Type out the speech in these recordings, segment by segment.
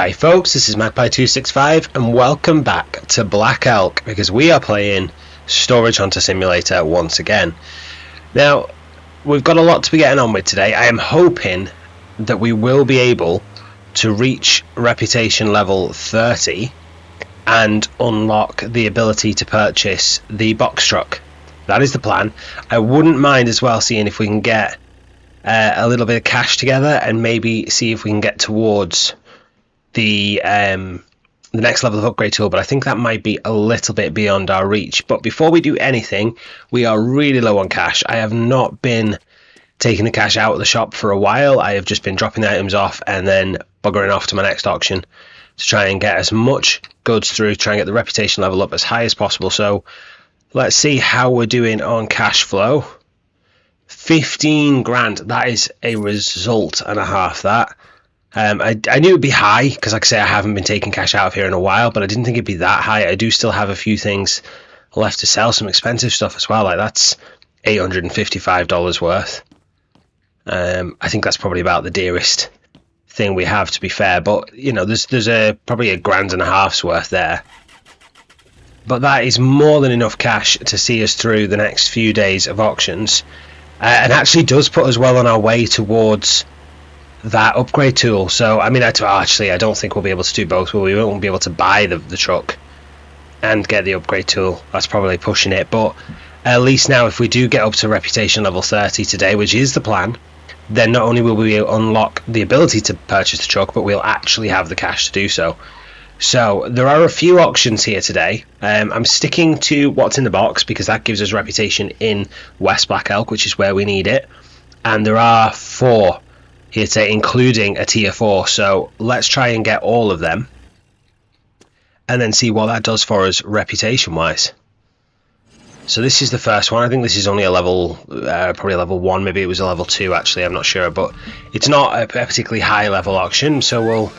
Hi folks, this is Magpie265 and welcome back to Black Elk because we are playing Storage Hunter Simulator once again. Now, we've got a lot to be getting on with today. I am hoping that we will be able to reach reputation level 30 and unlock the ability to purchase the box truck. That is the plan. I wouldn't mind as well seeing if we can get a little bit of cash together and maybe see if we can get towards the next level of upgrade tool, but I think that might be a little bit beyond our reach. But before we do anything, we are really low on cash. I have not been taking the cash out of the shop for a while. I have just been dropping the items off and then buggering off to my next auction to try and get as much goods through, try and get the reputation level up as high as possible. So let's see how we're doing on cash flow. 15 grand, that is a result and a half. That I knew it'd be high because, like I say, I haven't been taking cash out of here in a while, but I didn't think it'd be that high. I do still have a few things left to sell, some expensive stuff as well. Like that's $855 worth. I think that's probably about the dearest thing we have, to be fair. But you know, there's probably $1.5 grand worth there. But that is more than enough cash to see us through the next few days of auctions, and actually does put us well on our way towards that upgrade tool. So I mean, actually I don't think we'll be able to do both. We won't be able to buy the truck and get the upgrade tool. That's probably pushing it, but at least now if we do get up to reputation level 30 today, which is the plan, then not only will we unlock the ability to purchase the truck, but we'll actually have the cash to do so. So there are a few auctions here today. I'm sticking to what's in the box because that gives us reputation in West Black Elk, which is where we need it, and there are 4 here today, including a tier 4, so let's try and get all of them and then see what that does for us reputation wise. So this is the first one. I think this is only a level, probably a level 1, maybe it was a level 2 actually, I'm not sure, but it's not a particularly high level auction, so we'll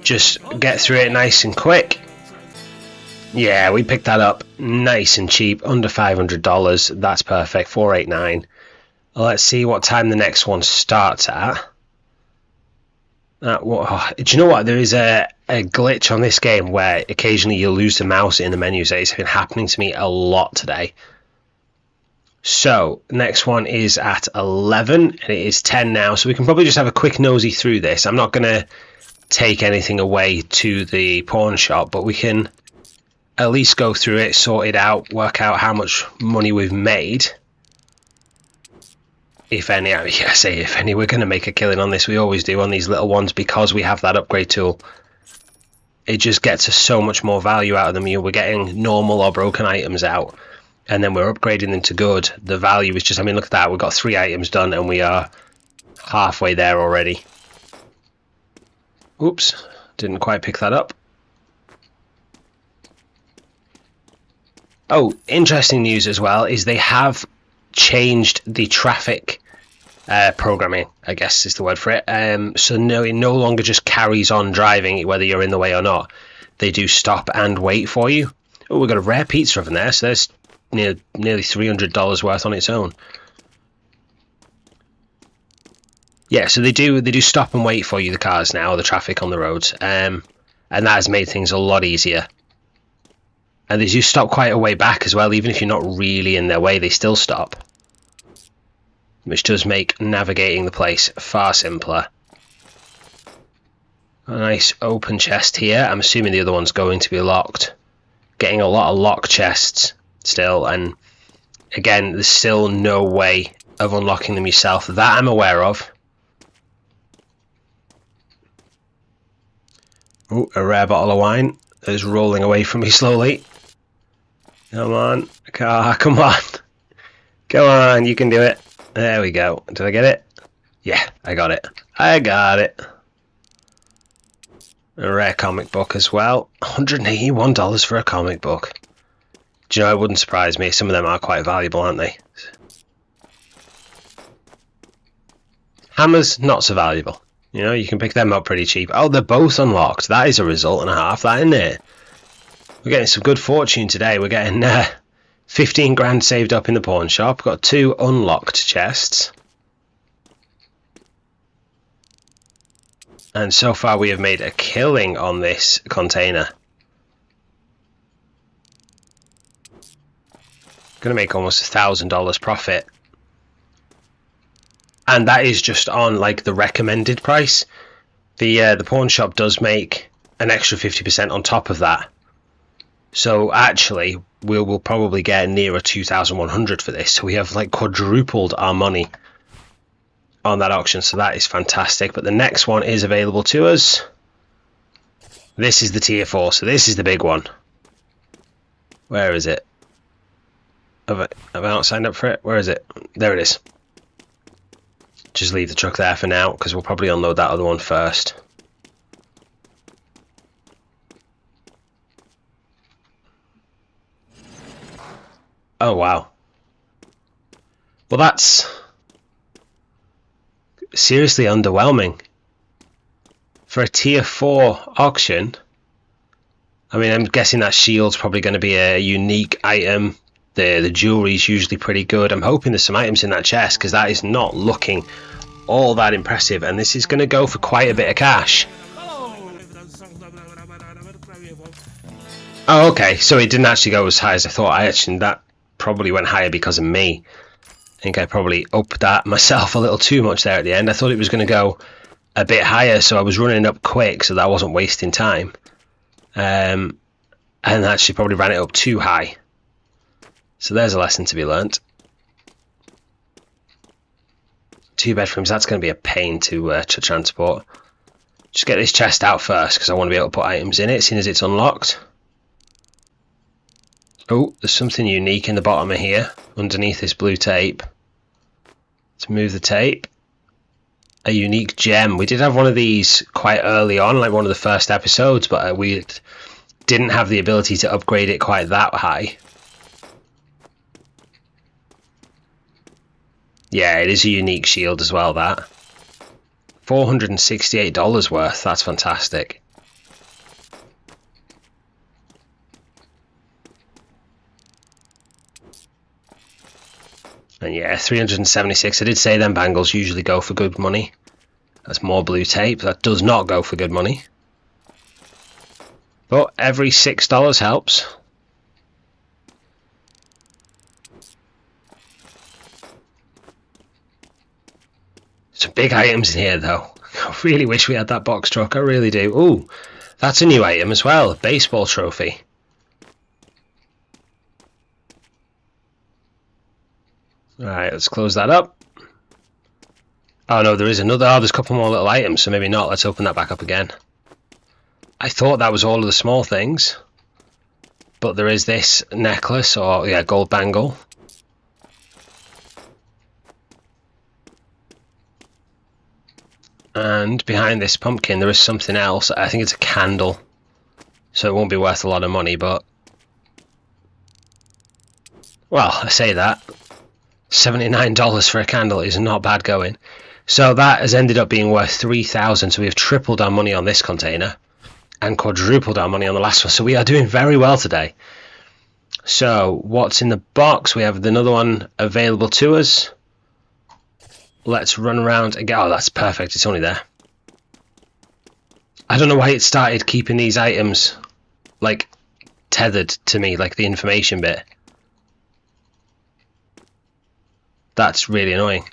just get through it nice and quick. Yeah, we picked that up nice and cheap, under $500. That's perfect. 489. Let's see what time the next one starts at. Do you know what? There is a glitch on this game where occasionally you lose the mouse in the menus. It's been happening to me a lot today. So, next one is at 11, and it is 10 now. So we can probably just have a quick nosy through this. I'm not going to take anything away to the pawn shop, but we can at least go through it, sort it out, work out how much money we've made. If any, I say if any, we're going to make a killing on this. We always do on these little ones because we have that upgrade tool. It just gets us so much more value out of them. We're getting normal or broken items out, and then we're upgrading them to good. The value is just, I mean, look at that. We've got 3 items done, and we are halfway there already. Oops, didn't quite pick that up. Oh, interesting news as well is they have changed the traffic programming, I guess is the word for it. So no, it no longer just carries on driving whether you're in the way or not. They do stop and wait for you. Oh, we've got a rare pizza oven there, so there's nearly $300 worth on its own. Yeah, so they do stop and wait for you, the cars now, the traffic on the roads, and that has made things a lot easier. And they do stop quite a way back as well, even if you're not really in their way, they still stop. Which does make navigating the place far simpler. A nice open chest here. I'm assuming the other one's going to be locked. Getting a lot of lock chests still, and again, there's still no way of unlocking them yourself. That I'm aware of. Ooh, a rare bottle of wine is rolling away from me slowly. Come on, car, come on. Come on, you can do it. There we go. Did I get it? Yeah, I got it. I got it. A rare comic book as well. $181 for a comic book. Do you know, it wouldn't surprise me. Some of them are quite valuable, aren't they? Hammers, not so valuable. You know, you can pick them up pretty cheap. Oh, they're both unlocked. That is a result and a half, that, isn't it? We're getting some good fortune today. We're getting 15 grand saved up in the pawn shop. Got 2 unlocked chests. And so far we have made a killing on this container. Gonna make almost $1,000 profit. And that is just on like the recommended price. The pawn shop does make an extra 50% on top of that. So actually we will probably get nearer 2,100 for this. So we have like quadrupled our money on that auction, so that is fantastic. But the next one is available to us. This is the tier 4, so this is the big one. Where is it? Have I not signed up for it? Where is it? There it is. Just leave the truck there for now, because we'll probably unload that other one first. Oh wow. Well, that's seriously underwhelming for a tier 4 auction. I mean, I'm guessing that shield's probably going to be a unique item. The jewelry's usually pretty good. I'm hoping there's some items in that chest, because that is not looking all that impressive, and this is going to go for quite a bit of cash. Oh, okay, so it didn't actually go as high as I thought. That probably went higher because of me. I think I probably upped that myself a little too much there at the end. I thought it was going to go a bit higher, so I was running up quick so that I wasn't wasting time. And actually probably ran it up too high. So there's a lesson to be learnt. 2 bedrooms, that's going to be a pain to transport. Just get this chest out first, because I want to be able to put items in it as soon as it's unlocked. Oh, there's something unique in the bottom of here, underneath this blue tape. Let's move the tape. A unique gem. We did have one of these quite early on, like one of the first episodes, but we didn't have the ability to upgrade it quite that high. Yeah, it is a unique shield as well, that. $468 worth, that's fantastic. And yeah, 376. I did say them bangles usually go for good money. That's more blue tape. That does not go for good money. But every $6 helps. Some big items in here though. I really wish we had that box truck, I really do. Ooh, that's a new item as well, a baseball trophy. Alright, let's close that up. Oh no, there is another. Oh, there's a couple more little items, so maybe not. Let's open that back up again. I thought that was all of the small things. But there is this necklace, or yeah, gold bangle. And behind this pumpkin there is something else. I think it's a candle. So it won't be worth a lot of money, but... well, I say that. $79 for a candle is not bad going. So that has ended up being worth $3,000. So we have tripled our money on this container and quadrupled our money on the last one. So we are doing very well today. So what's in the box? We have another one available to us. Let's run around and get... oh, that's perfect. It's only there. I don't know why it started keeping these items like tethered to me, like the information bit. That's really annoying.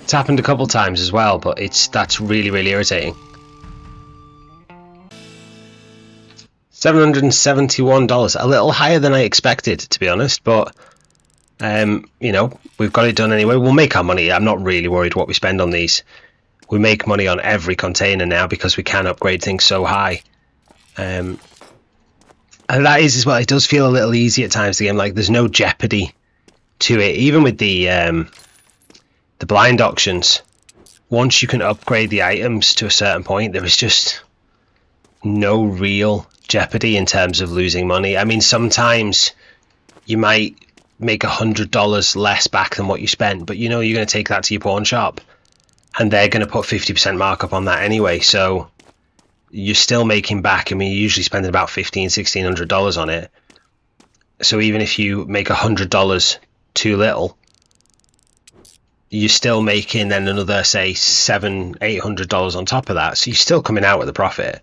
It's happened a couple times as well, but that's really irritating. $771, a little higher than I expected, to be honest, but you know, we've got it done anyway. We'll make our money. I'm not really worried what we spend on these. We make money on every container now because we can upgrade things so high. And that is as well, it does feel a little easy at times, the game. Like there's no jeopardy to it, even with the blind auctions. Once you can upgrade the items to a certain point, there is just no real jeopardy in terms of losing money. I mean, sometimes you might make $100 less back than what you spent, but you know you're going to take that to your pawn shop and they're going to put 50% markup on that anyway, so you're still making back. I mean, you're usually spending about $1,500-$1,600 on it, so even if you make $100 too little, you're still making then another, say, $700-800 on top of that, so you're still coming out with a profit.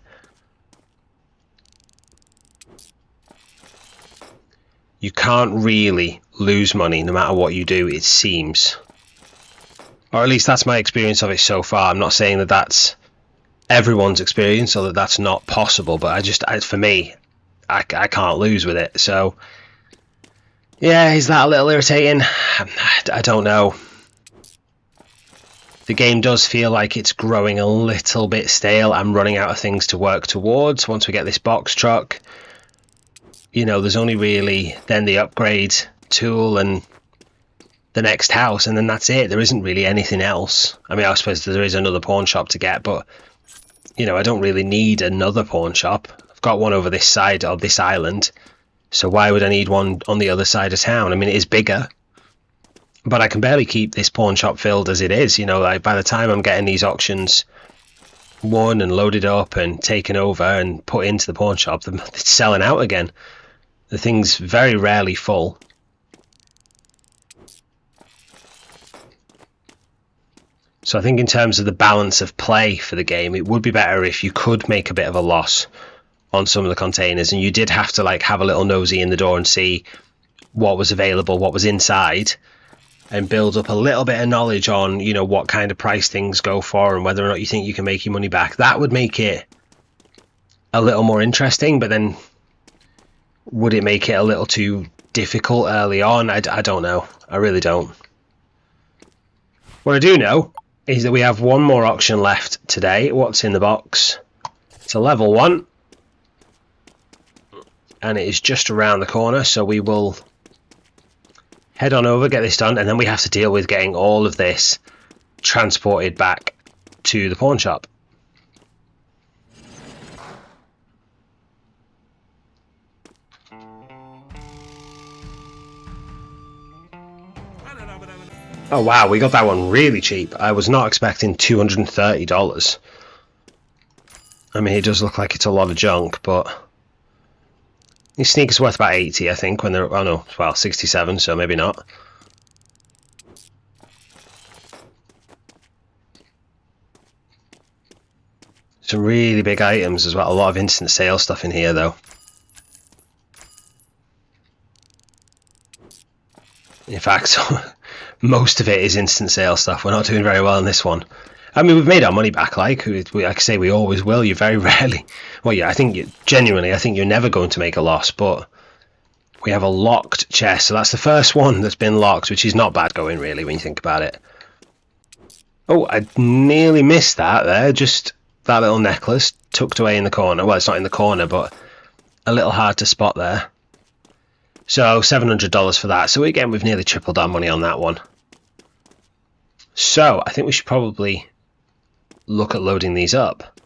You can't really lose money no matter what you do, it seems, or at least that's my experience of it so far. I'm not saying that that's everyone's experience or that that's not possible, but for me, I can't lose with it. So yeah, is that a little irritating? I don't know. The game does feel like it's growing a little bit stale. I'm running out of things to work towards once we get this box truck. You know, there's only really then the upgrade tool and the next house, and then that's it. There isn't really anything else. I mean, I suppose there is another pawn shop to get, but you know, I don't really need another pawn shop. I've got one over this side of this island, so why would I need one on the other side of town? I mean, it is bigger, but I can barely keep this pawn shop filled as it is. You know, like by the time I'm getting these auctions won and loaded up and taken over and put into the pawn shop, it's selling out again. The thing's very rarely full. So I think in terms of the balance of play for the game, it would be better if you could make a bit of a loss on some of the containers and you did have to like have a little nosy in the door and see what was available, what was inside, and build up a little bit of knowledge on, you know, what kind of price things go for and whether or not you think you can make your money back. That would make it a little more interesting, but then would it make it a little too difficult early on? I don't know. I really don't. What I do know is that we have one more auction left today. What's in the box? It's a level 1. And it is just around the corner, so we will head on over, get this done, and then we have to deal with getting all of this transported back to the pawn shop. Oh wow, we got that one really cheap. I was not expecting $230. I mean, it does look like it's a lot of junk, but these sneakers worth about 80, I think, when they're, oh no, well, 67, so maybe not. Some really big items as well. A lot of instant sale stuff in here, though. In fact, most of it is instant sale stuff. We're not doing very well on this one. I mean, we've made our money back, like I say, we always will. You very rarely, well, yeah, I think genuinely, I think you're never going to make a loss, but we have a locked chest. So that's the first one that's been locked, which is not bad going, really, when you think about it. Oh, I nearly missed that there. Just that little necklace tucked away in the corner. Well, it's not in the corner, but a little hard to spot there. So $700 for that. So again, we've nearly tripled our money on that one. So I think we should probably look at loading these up.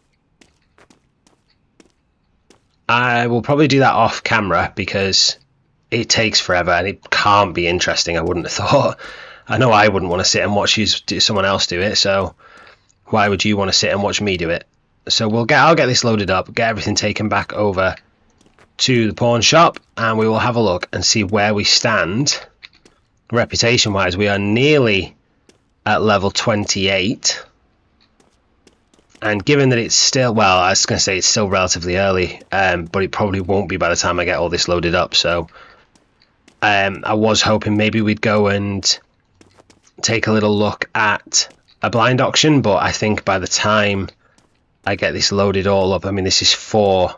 I will probably do that off camera because it takes forever and it can't be interesting. I wouldn't have thought. I know I wouldn't want to sit and watch someone else do it. So why would you want to sit and watch me do it? So I'll get this loaded up, get everything taken back over to the pawn shop, and we will have a look and see where we stand reputation wise. We are nearly at level 28, and given that it's still, well, I was going to say it's still relatively early, but it probably won't be by the time I get all this loaded up. So I was hoping maybe we'd go and take a little look at a blind auction, but I think by the time I get this loaded all up, I mean, this is 4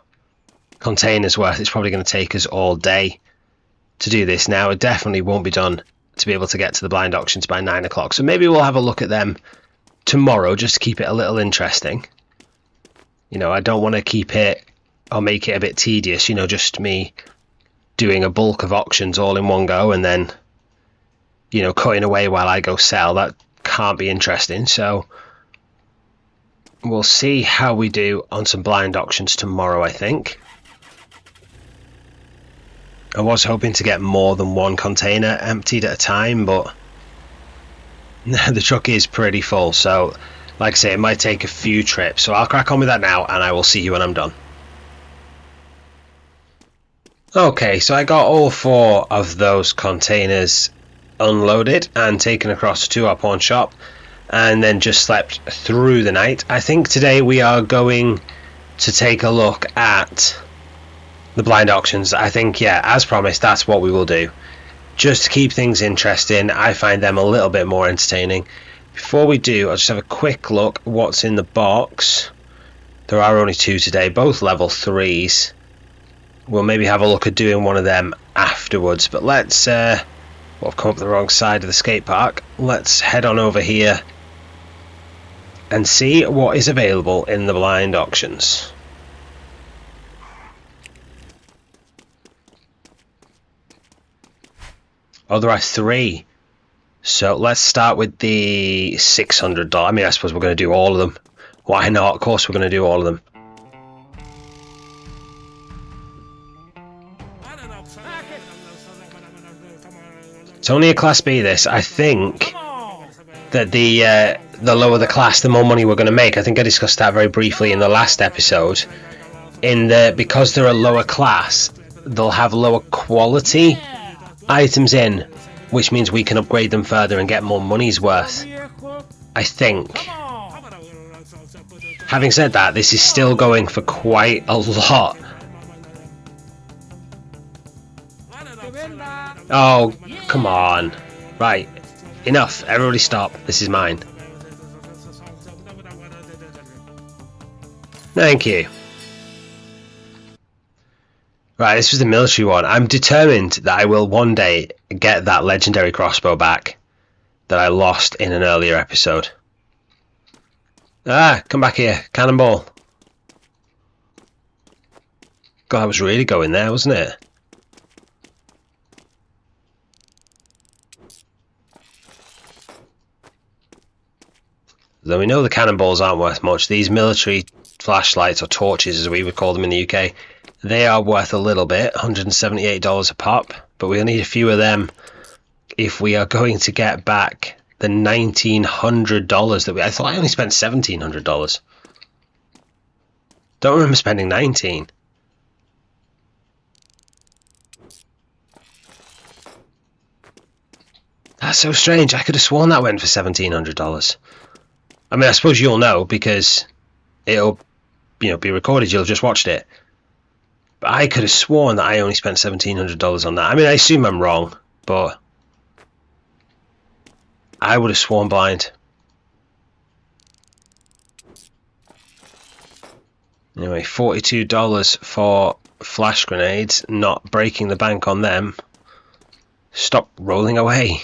containers worth. It's probably going to take us all day to do this. Now it definitely won't be done to be able to get to the blind auctions by 9 o'clock, so maybe we'll have a look at them tomorrow just to keep it a little interesting. You know, I don't want to keep it or make it a bit tedious, you know, just me doing a bulk of auctions all in one go and then, you know, cutting away while I go sell. That can't be interesting. So we'll see how we do on some blind auctions tomorrow, I think. I was hoping to get more than 1 container emptied at a time, but the truck is pretty full, so like I say, it might take a few trips. So I'll crack on with that now, and I will see you when I'm done. Okay, so I got all 4 of those containers unloaded and taken across to our pawn shop, and then just slept through the night. I think today we are going to take a look at the blind auctions. I think, yeah, as promised, that's what we will do. Just to keep things interesting, I find them a little bit more entertaining. Before we do, I'll just have a quick look what's in the box. There are only 2 today, both level 3s. We'll maybe have a look at doing one of them afterwards, but let's well, I've come up the wrong side of the skate park. Let's head on over here and see what is available in the blind auctions. Oh, there are 3. So let's start with the $600. I mean, I suppose we're going to do all of them. Why not? Of course we're going to do all of them. It's only a Class B, this. I think that the lower the class, the more money we're going to make. I think I discussed that very briefly in the last episode. Because they're a lower class, they'll have lower quality items in, which means we can upgrade them further and get more money's worth, I think. Having said that, this is still going for quite a lot. Oh, come on. Right, enough. Everybody stop. This is mine. Thank you. Right, this was the military one. I'm determined that I will one day get that legendary crossbow back that I lost in an earlier episode. Ah, come back here. Cannonball. God, that was really going there, wasn't it? Though we know the cannonballs aren't worth much, these military flashlights, or torches as we would call them in the UK, they are worth a little bit, $178 a pop, but we'll need a few of them if we are going to get back the $1,900 that I thought I only spent $1,700. Don't remember spending $19. That's so strange. I could have sworn that went for $1,700. I mean, I suppose you'll know because it'll, be recorded. You'll have just watched it. But I could have sworn that I only spent $1,700 on that. I mean, I assume I'm wrong, but I would have sworn blind. Anyway, $42 for flash grenades, not breaking the bank on them. Stop rolling away.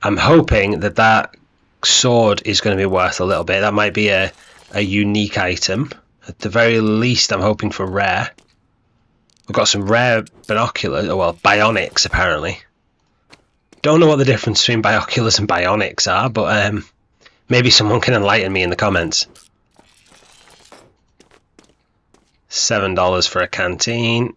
I'm hoping that sword is going to be worth a little bit. That might be a unique item. At the very least, I'm hoping for rare. We've got some rare binoculars, well, bionics apparently. Don't know what the difference between binoculars and bionics are, but maybe someone can enlighten me in the comments. $7 for a canteen.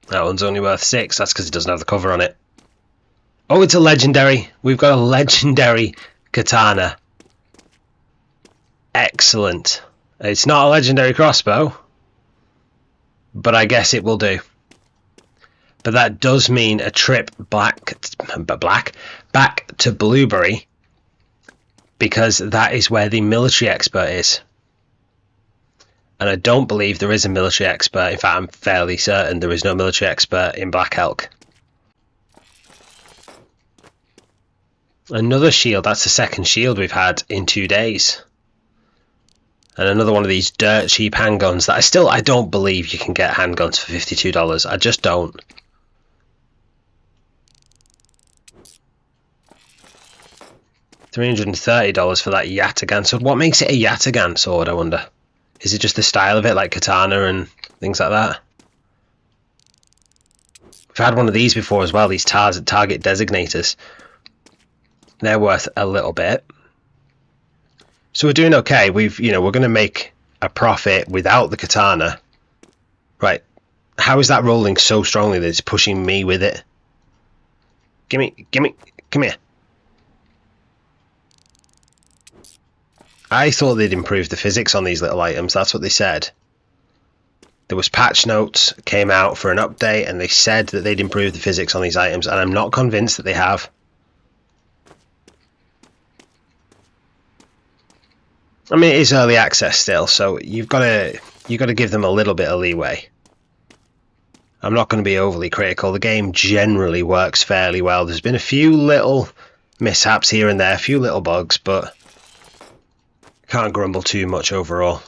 That one's only worth $6. That's because it doesn't have the cover on it. Oh, it's a legendary. We've got a legendary katana. Excellent. It's not a legendary crossbow, but I guess it will do. But that does mean a trip back to Blueberry, because that is where the military expert is. And I don't believe there is a military expert. In fact, I'm fairly certain there is no military expert in Black Elk. Another shield. That's the second shield we've had in 2 days. And another one of these dirt cheap handguns that I don't believe you can get handguns for $52. I just don't. $330 for that Yataghan sword. What makes it a Yataghan sword, I wonder? Is it just the style of it, like katana and things like that? We've had one of these before as well, these target designators. They're worth a little bit. So we're doing okay. We're going to make a profit without the katana. Right. How is that rolling so strongly that it's pushing me with it? Gimme, come here. I thought they'd improve the physics on these little items. That's what they said. There was patch notes came out for an update, and they said that they'd improve the physics on these items, and I'm not convinced that they have. I mean, it is early access still, so you've got to give them a little bit of leeway. I'm not going to be overly critical. The game generally works fairly well. There's been a few little mishaps here and there, a few little bugs, but can't grumble too much overall.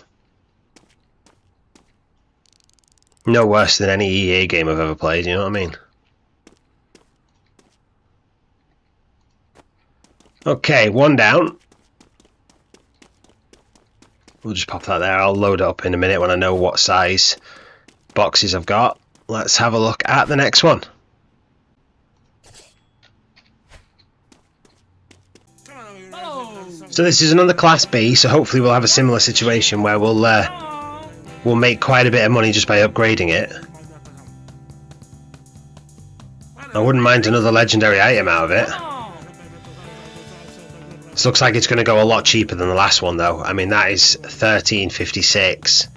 No worse than any EA game I've ever played, you know what I mean? Okay, one down. We'll just pop that there. I'll load it up in a minute when I know what size boxes I've got. Let's have a look at the next one. So this is another Class B, so hopefully we'll have a similar situation where we'll make quite a bit of money just by upgrading it. I wouldn't mind another legendary item out of it. This looks like it's going to go a lot cheaper than the last one though. I mean, that is $13.56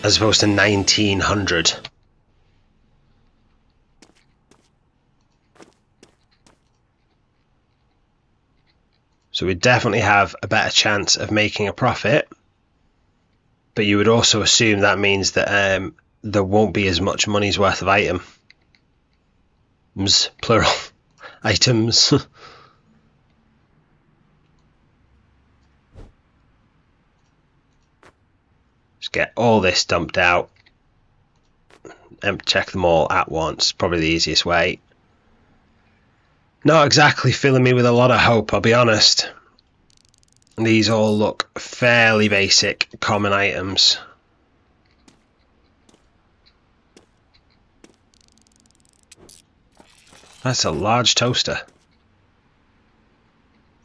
as opposed to $19.00. So we definitely have a better chance of making a profit, but you would also assume that means that there won't be as much money's worth of items, plural, items. Just get all this dumped out and check them all at once, probably the easiest way. Not exactly filling me with a lot of hope, I'll be honest. These all look fairly basic, common items. That's a large toaster.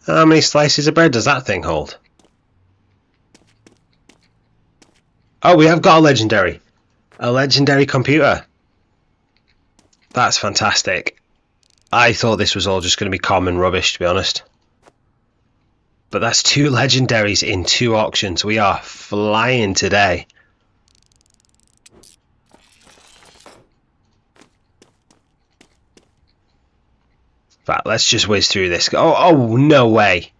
How many slices of bread does that thing hold? Oh, we have got a legendary. A legendary computer. That's fantastic. I thought this was all just going to be common rubbish, to be honest. But that's 2 legendaries in 2 auctions. We are flying today. In fact, let's just whiz through this. Oh, no way.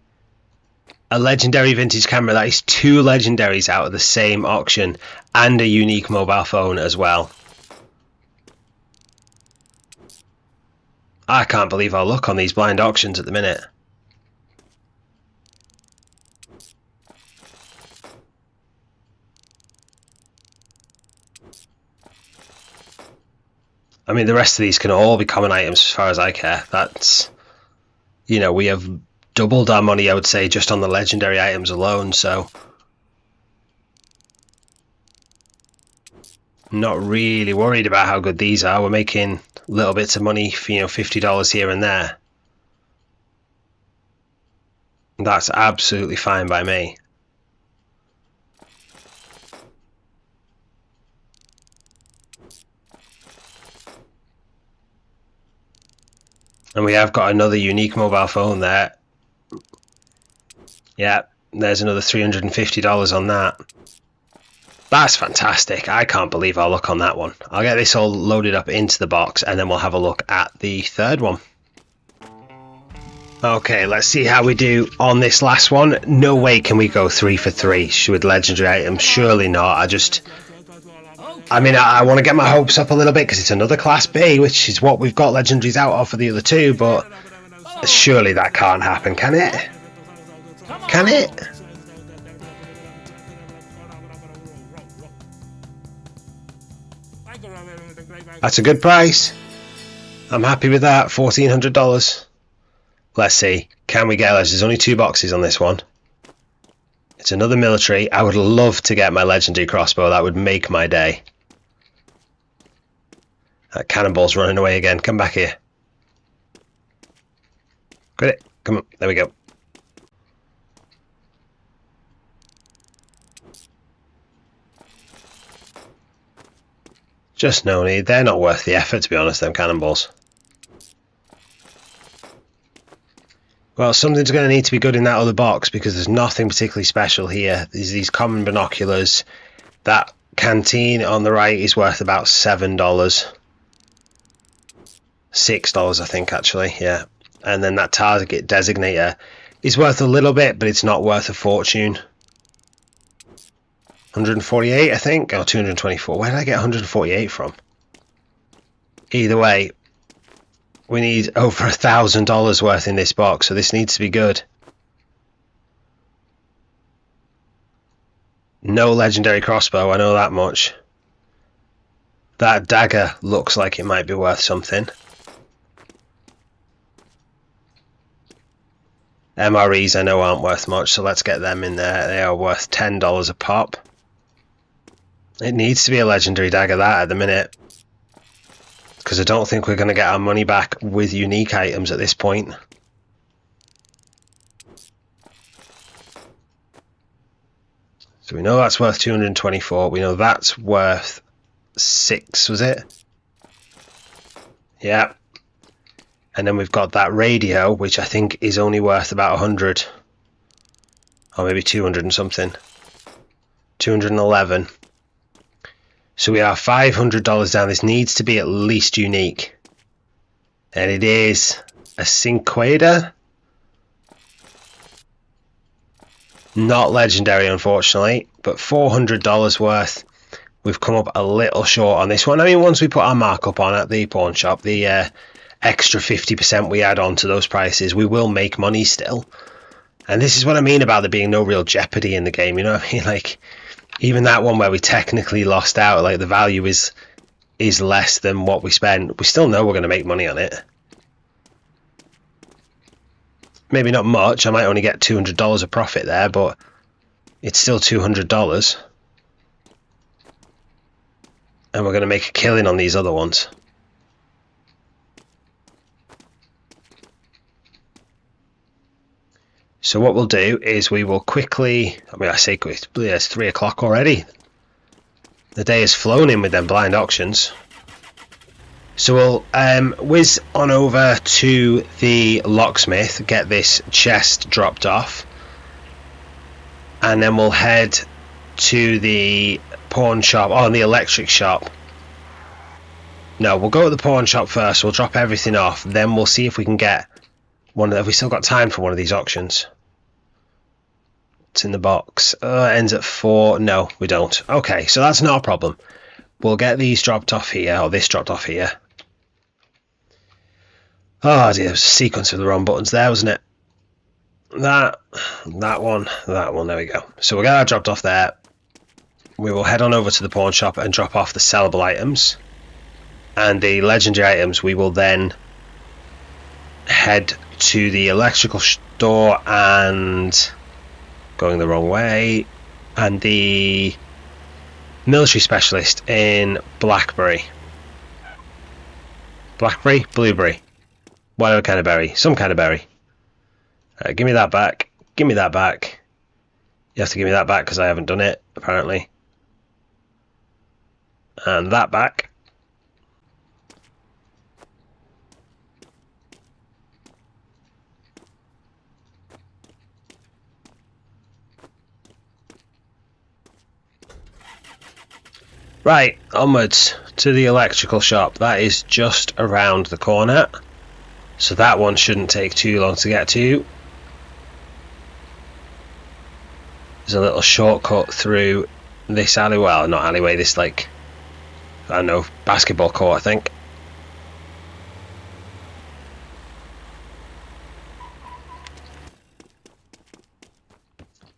A legendary vintage camera. That is 2 legendaries out of the same auction and a unique mobile phone as well. I can't believe our luck on these blind auctions at the minute. I mean, the rest of these can all be common items as far as I care. That's, you know, we have doubled our money, I would say, just on the legendary items alone, so not really worried about how good these are. We're making little bits of money for, you know, $50 here and there. That's absolutely fine by me. And we have got another unique mobile phone there. Yeah, there's another $350 on that. That's fantastic. I can't believe our luck on that one. I'll get this all loaded up into the box and then we'll have a look at the third one. Okay, let's see how we do on this last one. No way can we go 3 for 3 with legendary items. Surely not. I mean, I want to get my hopes up a little bit because it's another Class B, which is what we've got legendaries out of for the other 2, but surely that can't happen, can it? Can it? That's a good price. I'm happy with that. $1,400. Let's see. Can we get this? There's only 2 boxes on this one. It's another military. I would love to get my legendary crossbow. That would make my day. That cannonball's running away again. Come back here. Get it. Come on. There we go. Just no need. They're not worth the effort, to be honest, them cannonballs. Well, something's going to need to be good in that other box because there's nothing particularly special here. There's these common binoculars. That canteen on the right is worth about $7. $6, I think, actually, yeah. And then that target designator is worth a little bit, but it's not worth a fortune. 148, I think, or 224. Where did I get 148 from? Either way, we need over $1,000 worth in this box, so this needs to be good. No legendary crossbow, I know that much. That dagger looks like it might be worth something. MREs I know aren't worth much, so let's get them in there. They are worth $10 a pop. It needs to be a legendary dagger, that, at the minute, because I don't think we're going to get our money back with unique items at this point. So we know that's worth 224. We know that's worth 6, was it? Yeah. And then we've got that radio, which I think is only worth about 100. Or maybe 200 and something. 211. So we are $500 down. This needs to be at least unique. And it is a Cinqueda. Not legendary, unfortunately, but $400 worth. We've come up a little short on this one. I mean, once we put our markup on at the pawn shop, the extra 50% we add on to those prices, we will make money still. And this is what I mean about there being no real jeopardy in the game, you know what I mean? Like, even that one where we technically lost out, like the value is less than what we spent, we still know we're going to make money on it. Maybe not much, I might only get $200 of profit there, but it's still $200. And we're going to make a killing on these other ones. So what we'll do is we will quickly, I mean, I say quickly, it's 3 o'clock already. The day has flown in with them blind auctions. So we'll whiz on over to the locksmith, get this chest dropped off, and then we'll head to the pawn shop, oh, the electric shop. No, we'll go to the pawn shop first, we'll drop everything off, then we'll see if we can get one of the, have we still got time for one of these auctions? It's in the box. It ends at 4. No, we don't. Okay, so that's not a problem. We'll get these dropped off here, or this dropped off here. Oh dear, there's a sequence of the wrong buttons there, wasn't it? That one, there we go. So we'll get that dropped off there. We will head on over to the pawn shop and drop off the sellable items. And the legendary items, we will then head to the electrical store and... going the wrong way, and the military specialist in Blackberry, blueberry, whatever kind of berry, some kind of berry. Give me that back, give me that back. You have to give me that back because I haven't done it apparently. And that back. Right, onwards to the electrical shop. That is just around the corner, so that one shouldn't take too long to get to. There's a little shortcut through this alleyway, well, not alleyway, this, like, I don't know, basketball court, I think.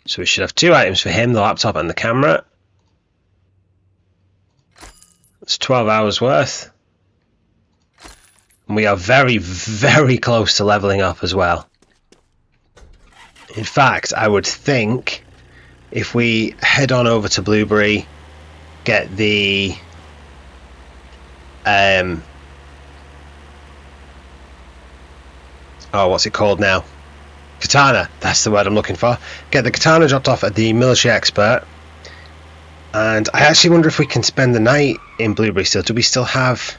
So we should have 2 items for him, the laptop and the camera. It's 12 hours worth. And we are very, very close to leveling up as well. In fact, I would think if we head on over to Blueberry, get the oh, what's it called now? Katana, that's the word I'm looking for. Get the katana dropped off at the military expert. And I actually wonder if we can spend the night in Blueberry still. Do we still have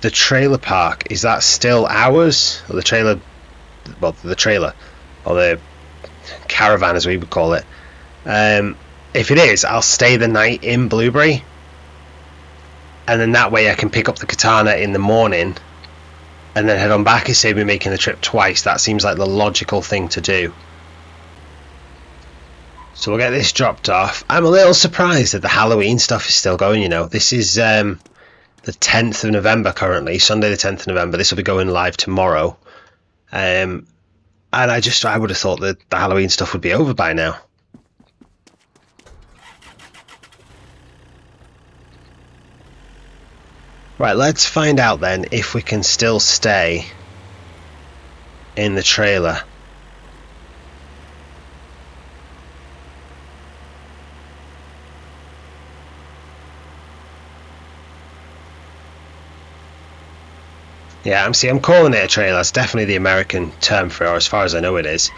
the trailer park? Is that still ours? Or the trailer, well, the trailer, or the caravan as we would call it. If it is, I'll stay the night in Blueberry, and then that way I can pick up the katana in the morning and then head on back instead of me making the trip twice. That seems like the logical thing to do. So we'll get this dropped off. I'm a little surprised that the Halloween stuff is still going, you know. This is the 10th of November currently, Sunday the 10th of November. This will be going live tomorrow. And I would have thought that the Halloween stuff would be over by now. Right, let's find out then if we can still stay in the trailer. Yeah, I'm calling it a trailer. That's definitely the American term for it, or as far as I know it is.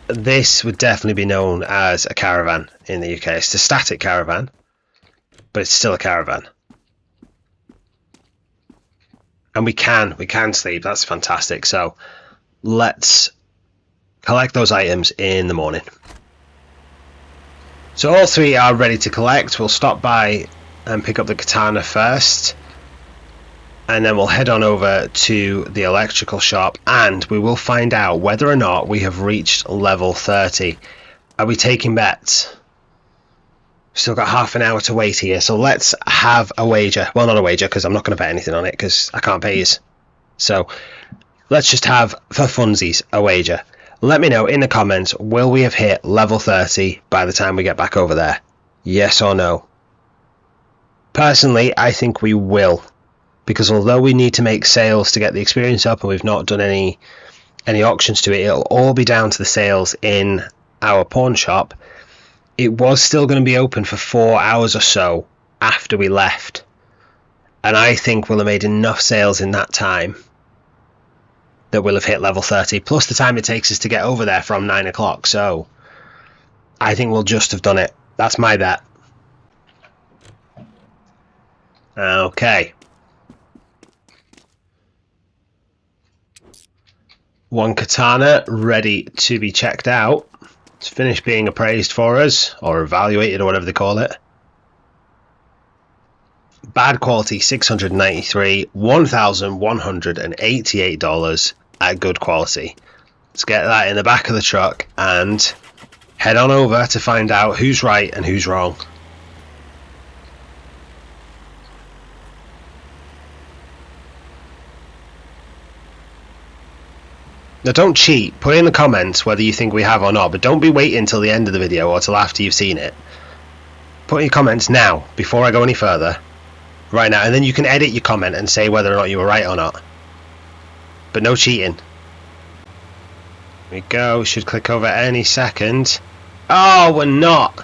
This would definitely be known as a caravan in the UK. It's a static caravan, but it's still a caravan. And we can sleep. That's fantastic. So let's collect those items in the morning. So all three are ready to collect. We'll stop by and pick up the katana first, and then we'll head on over to the electrical shop, and we will find out whether or not we have reached level 30. Are we taking bets? Still got half an hour to wait here, so let's have a wager. Well, not a wager, because I'm not going to bet anything on it, because I can't pay you. So let's just have, for funsies, a wager. Let me know in the comments, will we have hit level 30 by the time we get back over there? Yes or no? Personally, I think we will, because although we need to make sales to get the experience up, and we've not done any auctions to it, it'll all be down to the sales in our pawn shop. It was still going to be open for 4 hours or so after we left, and I think we'll have made enough sales in that time that we'll have hit level 30, plus the time it takes us to get over there from 9 o'clock. So I think we'll just have done it. That's my bet. Okay. One katana ready to be checked out. It's finished being appraised for us, or evaluated, or whatever they call it. Bad quality, $693, $1,188 at good quality. Let's get that in the back of the truck and head on over to find out who's right and who's wrong. Now don't cheat, put in the comments whether you think we have or not, but don't be waiting until the end of the video or till after you've seen it. Put in your comments now, before I go any further, right now, and then you can edit your comment and say whether or not you were right or not. But no cheating. Here we go, should click over any second. Oh, we're not!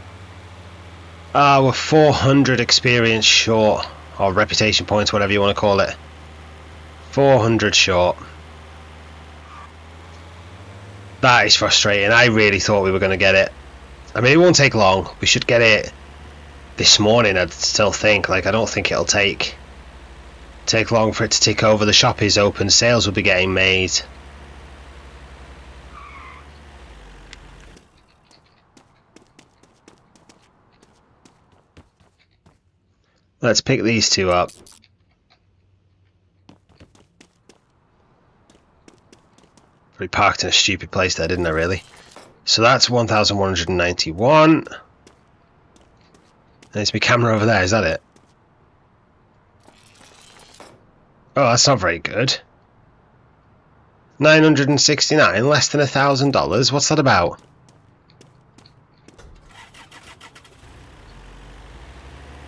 Oh, we're 400 experience short, or reputation points, whatever you want to call it. 400 short. That is frustrating. I really thought we were going to get it. I mean, it won't take long. We should get it this morning, I'd still think. Like, I don't think it'll take long for it to tick over. The shop is open. Sales will be getting made. Let's pick these two up. We parked in a stupid place there, didn't I, really? So that's 1,191. There's my camera over there, is that it? Oh, that's not very good. 969, less than $1,000. What's that about?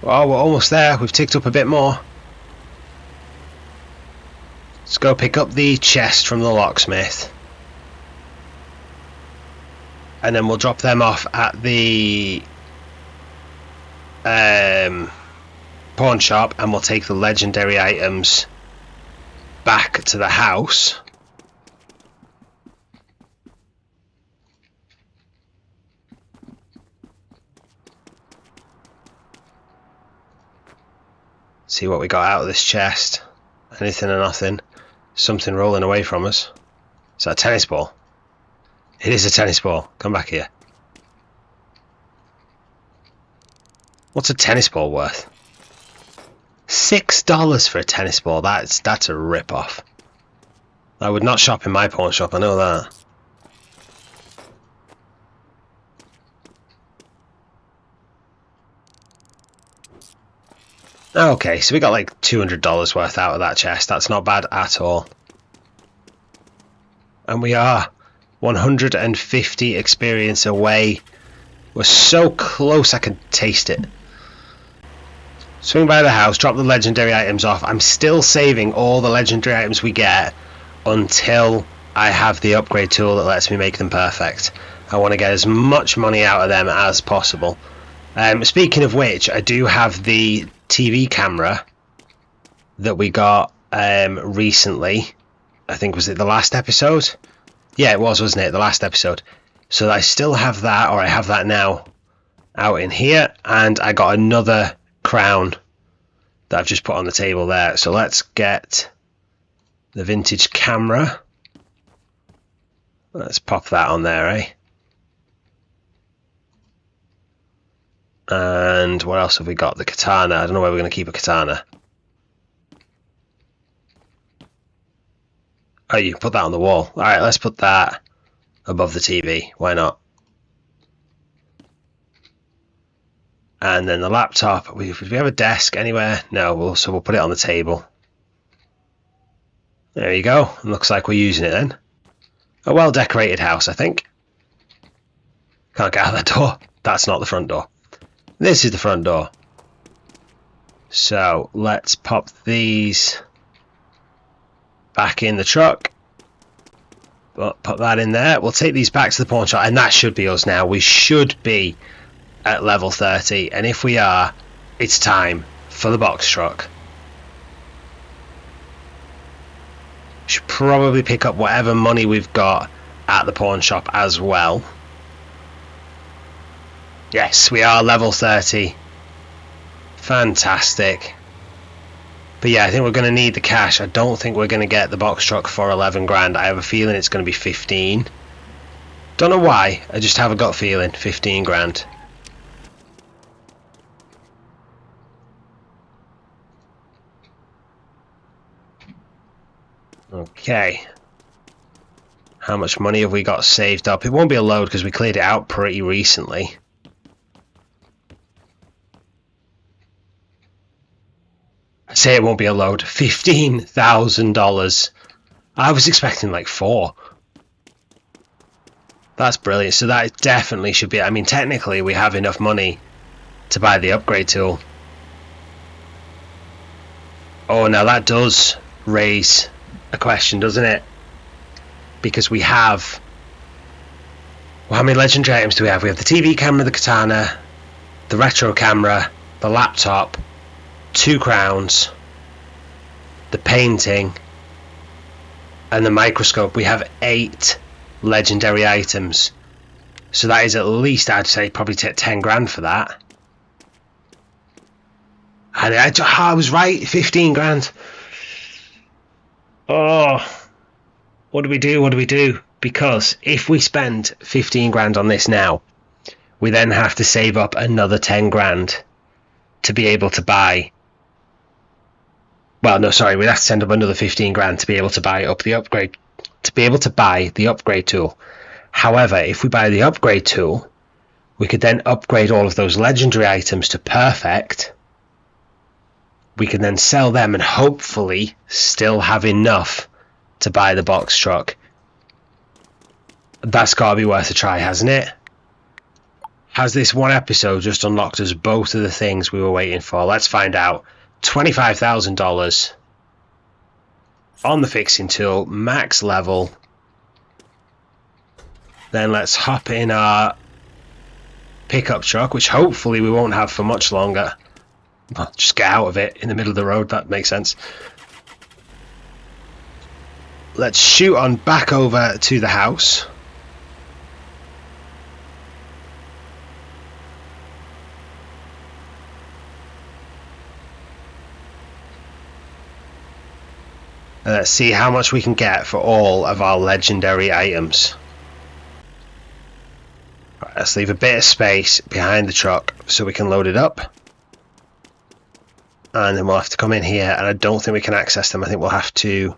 Oh, we're almost there. We've ticked up a bit more. Let's go pick up the chest from the locksmith. And then we'll drop them off at the pawn shop, and we'll take the legendary items back to the house. See what we got out of this chest. Anything or nothing. Something rolling away from us. Is that a tennis ball? It is a tennis ball. Come back here. What's a tennis ball worth? $6 for a tennis ball. That's a rip-off. I would not shop in my pawn shop, I know that. Okay, so we got like $200 worth out of that chest. That's not bad at all. And we are 150 experience away. We're so close I can taste it. Swing by the house, drop the legendary items off. I'm still saving all the legendary items we get until I have the upgrade tool that lets me make them perfect. I want to get as much money out of them as possible. Speaking of which, I do have the TV camera that we got recently. I think, was it the last episode? Yeah, it was, wasn't it? The last episode. So I still have that, or I have that now out in here, and I got another crown that I've just put on the table there. So let's get the vintage camera. Let's pop that on there, eh? And what else have we got? The katana. I don't know where we're going to keep a katana. Oh, you put that on the wall. Alright, let's put that above the TV. Why not? And then the laptop. Do we have a desk anywhere? No, so we'll put it on the table. There you go. Looks like we're using it then. A well decorated house, I think. Can't get out of the door. That's not the front door. This is the front door. So let's pop these back in the truck. Put that in there. We'll take these back to the pawn shop, and that should be us now. We should be at level 30, and if we are, it's time for the box truck. Should probably pick up whatever money we've got at the pawn shop as well. Yes, we are level 30. Fantastic. But yeah, I think we're going to need the cash. I don't think we're going to get the box truck for 11 grand. I have a feeling it's going to be 15. Don't know why, I just have a gut feeling. 15 grand. Okay. How much money have we got saved up? It won't be a load because we cleared it out pretty recently. I say it won't be a load. $15,000. I was expecting like 4. That's brilliant. So that definitely should be. I mean, technically we have enough money to buy the upgrade tool. Oh, now that does raise a question, doesn't it? Because we have, well, how many legendary items do we have? We have the TV camera, the katana, the retro camera, the laptop, 2 crowns, the painting, and the microscope. We have 8 legendary items, so that is at least, I'd say, probably take 10 grand for that. And I was right, 15 grand. Oh, what do we do? What do we do? Because if we spend 15 grand on this now, we then have to save up another 10 grand to be able to buy. Well, no, sorry, we'd have to send up another 15 grand to be able to buy up the upgrade, to be able to buy the upgrade tool. However, if we buy the upgrade tool, we could then upgrade all of those legendary items to perfect. We can then sell them and hopefully still have enough to buy the box truck. That's got to be worth a try, hasn't it? Has this one episode just unlocked us both of the things we were waiting for? Let's find out. $25,000 on the fixing tool, max level. Then let's hop in our pickup truck, which hopefully we won't have for much longer. Well, just get out of it in the middle of the road, that makes sense. Let's shoot on back over to the house. And let's see how much we can get for all of our legendary items. Let's leave a bit of space behind the truck so we can load it up. And then we'll have to come in here, and I don't think we can access them. I think we'll have to,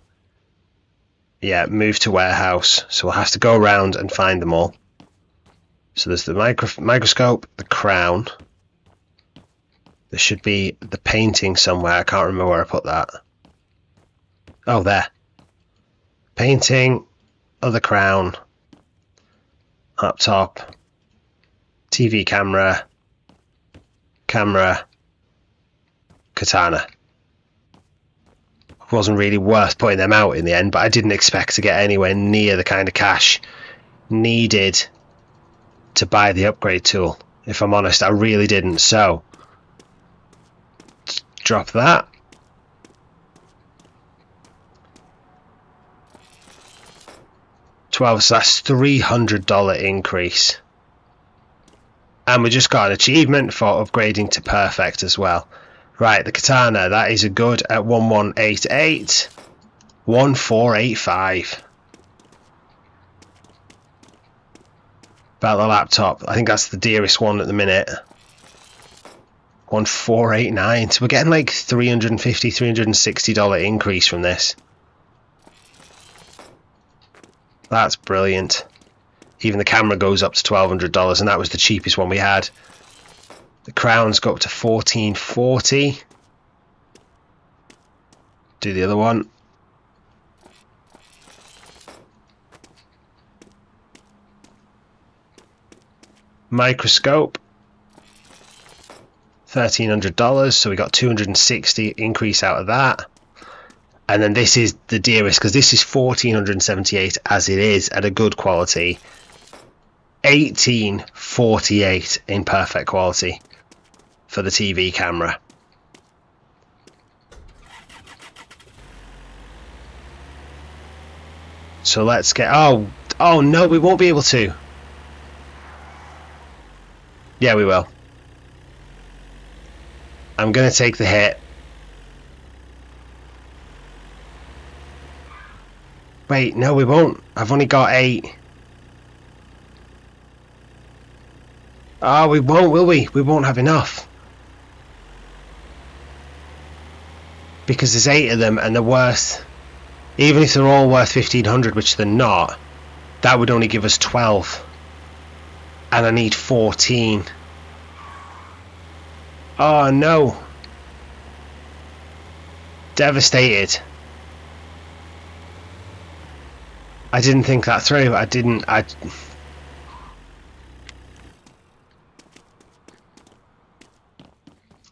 move to warehouse. So we'll have to go around and find them all. So there's the microscope, the crown. There should be the painting somewhere. I can't remember where I put that. Oh, there. Painting, other crown, laptop, TV camera, katana. It wasn't really worth putting them out in the end, but I didn't expect to get anywhere near the kind of cash needed to buy the upgrade tool. If I'm honest, I really didn't. So, drop that. So that's $300 increase. And we just got an achievement for upgrading to perfect as well. Right, the katana, that is a good at 1188, 1485. About the laptop, I think that's the dearest one at the minute. 1489. So we're getting like $350, $360 increase from this. That's brilliant. Even the camera goes up to $1,200, and that was the cheapest one we had. The crowns go up to $1,440. Do the other one. Microscope, $1,300, so we got $260 increase out of that. And then this is the dearest, because this is $1,478 as it is at a good quality. $1,848 in perfect quality for the TV camera. So let's get... Oh no, we won't be able to. Yeah, we will. I'm going to take the hit. Wait, no, we won't. I've only got 8. Oh, we won't, will we? We won't have enough. Because there's 8 of them, and they're worth... Even if they're all worth 1,500, which they're not, that would only give us 12. And I need 14. Oh, no. Devastated. I didn't think that through.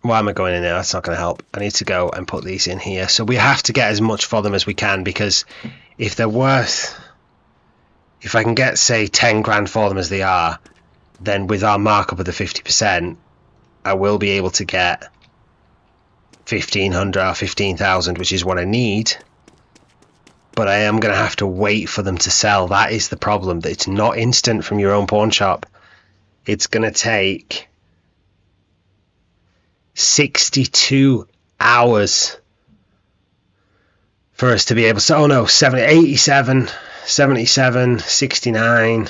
Why am I going in there? That's not going to help. I need to go and put these in here. So we have to get as much for them as we can, because if they're worth... If I can get, say, 10 grand for them as they are, then with our markup of the 50%, I will be able to get 1,500 or 15,000, which is what I need. But I am going to have to wait for them to sell. That is the problem. That it's not instant from your own pawn shop. It's going to take 62 hours for us to be able to... Oh no, 87, 77, 69.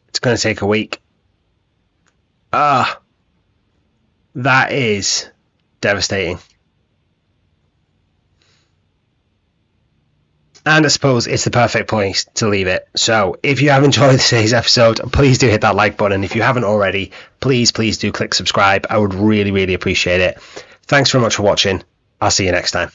It's going to take a week. That is devastating. And I suppose it's the perfect place to leave it. So if you have enjoyed today's episode, please do hit that like button. If you haven't already, please do click subscribe. I would really appreciate it. Thanks very much for watching. I'll see you next time.